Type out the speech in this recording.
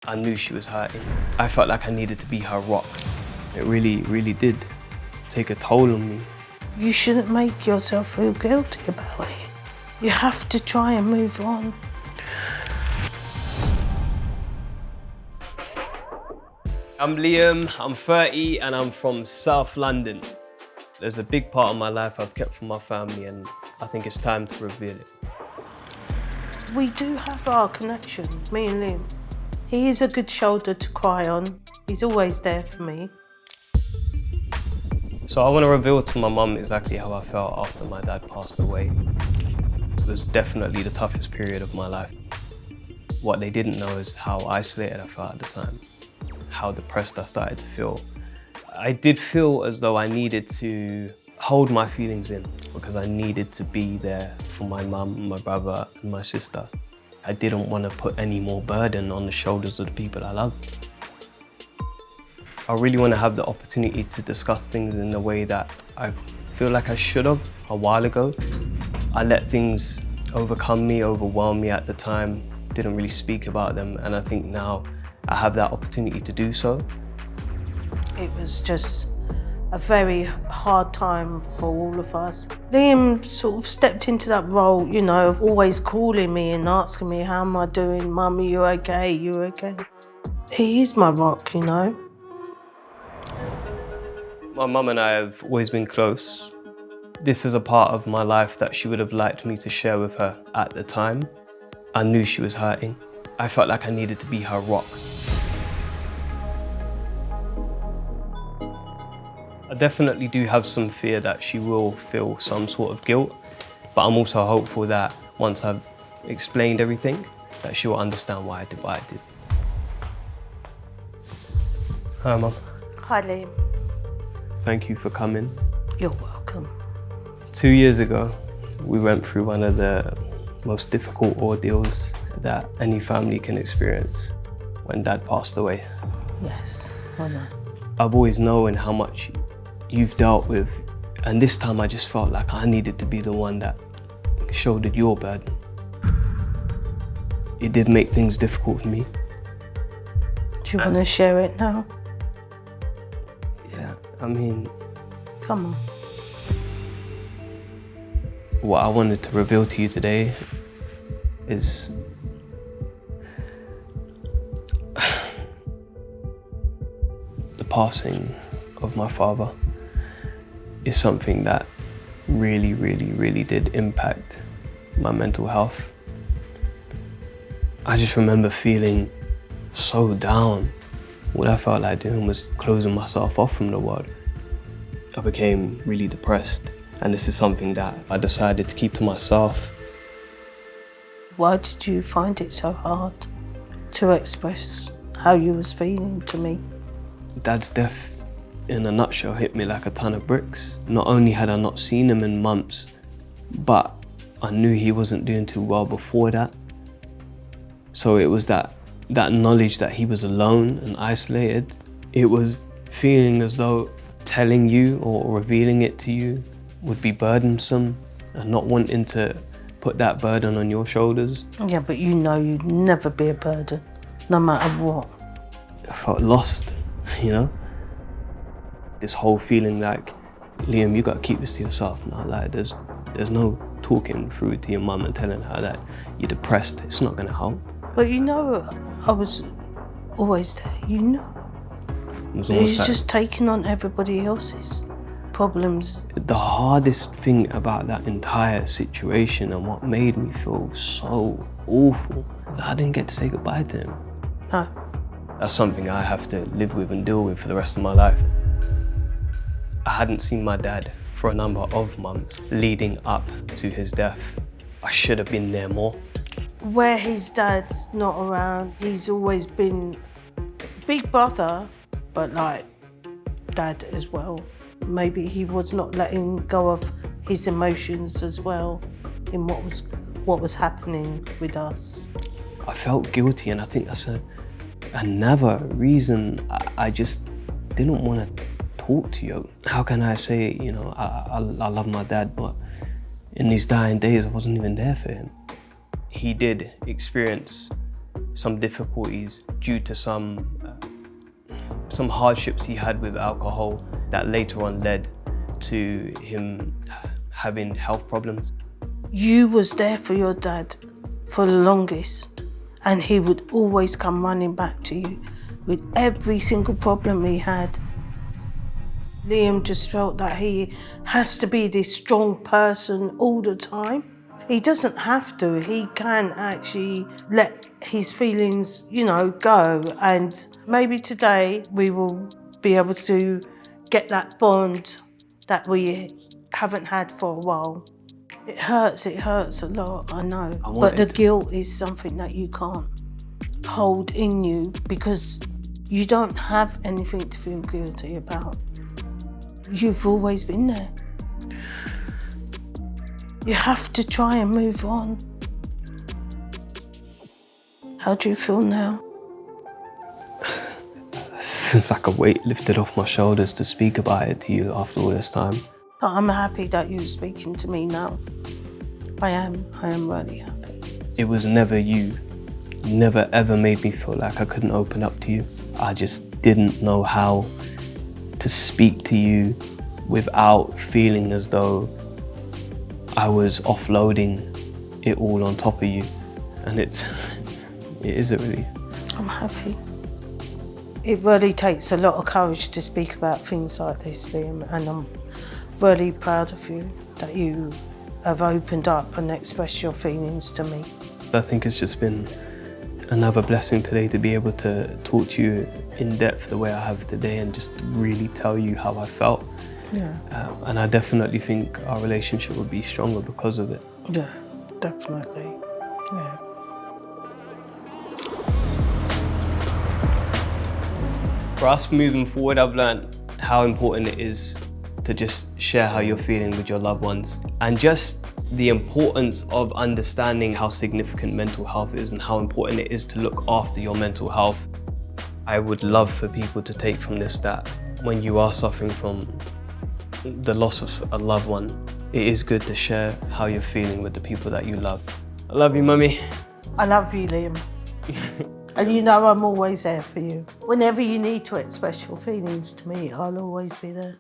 I knew she was hurting. I felt like I needed to be her rock. It really, really did take a toll on me. You shouldn't make yourself feel guilty about it. You have to try and move on. I'm Liam, I'm 30 and I'm from South London. There's a big part of my life I've kept from my family and I think it's time to reveal it. We do have our connection, me and Liam. He is a good shoulder to cry on. He's always there for me. So I want to reveal to my mum exactly how I felt after my dad passed away. It was definitely the toughest period of my life. What they didn't know is how isolated I felt at the time, how depressed I started to feel. I did feel as though I needed to hold my feelings in because I needed to be there for my mum, my brother and my sister. I didn't want to put any more burden on the shoulders of the people I loved. I really want to have the opportunity to discuss things in a way that I feel like I should have a while ago. I let things overcome me, overwhelm me at the time, didn't really speak about them, and I think now I have that opportunity to do so. It was just a very hard time for all of us. Liam sort of stepped into that role, you know, of always calling me and asking me, how am I doing? Mum, are you okay? You okay? He is my rock, you know. My mum and I have always been close. This is a part of my life that she would have liked me to share with her at the time. I knew she was hurting. I felt like I needed to be her rock. I definitely do have some fear that she will feel some sort of guilt, but I'm also hopeful that once I've explained everything, that she will understand why I did what I did. Hi, Mum. Hi, Liam. Thank you for coming. You're welcome. 2 years ago, we went through one of the most difficult ordeals that any family can experience when Dad passed away. Yes, I know. I've always known how much you've dealt with, and this time I just felt like I needed to be the one that shouldered your burden. It did make things difficult for me. Do you want to share it now? Yeah, I mean, Come on. what I wanted to reveal to you today is the passing of my father is something that really, really, really did impact my mental health. I just remember feeling so down. What I felt like doing was closing myself off from the world. I became really depressed, and this is something that I decided to keep to myself. Why did you find it so hard to express how you was feeling to me? Dad's death, in a nutshell, hit me like a ton of bricks. Not only had I not seen him in months, but I knew he wasn't doing too well before that. So it was that knowledge that he was alone and isolated. It was feeling as though telling you or revealing it to you would be burdensome and not wanting to put that burden on your shoulders. Yeah, but you know you'd never be a burden, no matter what. I felt lost, you know? This whole feeling like, Liam, you gotta keep this to yourself now. Like, there's no talking through to your mum and telling her that you're depressed. It's not gonna help. But you know, I was always there, you know. It was almost It's like just taking on everybody else's problems. the hardest thing about that entire situation and what made me feel so awful is that I didn't get to say goodbye to him. No. That's something I have to live with and deal with for the rest of my life. I hadn't seen my dad for a number of months leading up to his death. I should have been there more. Where his dad's not around, he's always been big brother, but like dad as well. Maybe he was not letting go of his emotions as well in what was happening with us. I felt guilty, and I think that's another reason I just didn't want to talk to you. How can I say, you know, I love my dad, but in these dying days I wasn't even there for him. He did experience some difficulties due to some hardships he had with alcohol that later on led to him having health problems. You was there for your dad for the longest, and he would always come running back to you with every single problem he had. Liam just felt that he has to be this strong person all the time. He doesn't have to. He can actually let his feelings, go. And maybe today we will be able to get that bond that we haven't had for a while. It hurts a lot, I know. But the guilt is something that you can't hold in you because you don't have anything to feel guilty about. You've always been there. You have to try and move on. How do you feel now? It's like a weight lifted off my shoulders to speak about it to you after all this time. But I'm happy that you're speaking to me now. I am really happy. It was never you. You never ever made me feel like I couldn't open up to you. I just didn't know how to speak to you without feeling as though I was offloading it all on top of you. And it is a relief. I'm happy. It really takes a lot of courage to speak about things like this, Liam, and I'm really proud of you that you have opened up and expressed your feelings to me. I think it's just been another blessing today to be able to talk to you in depth the way I have today and just really tell you how I felt. Yeah. And I definitely think our relationship would be stronger because of it. Yeah, definitely. Yeah. For us moving forward, I've learned how important it is to just share how you're feeling with your loved ones, and just the importance of understanding how significant mental health is and how important it is to look after your mental health. I would love for people to take from this that when you are suffering from the loss of a loved one, it is good to share how you're feeling with the people that you love. I love you, Mummy. I love you, Liam. And you know I'm always there for you. Whenever you need to express your feelings to me, I'll always be there.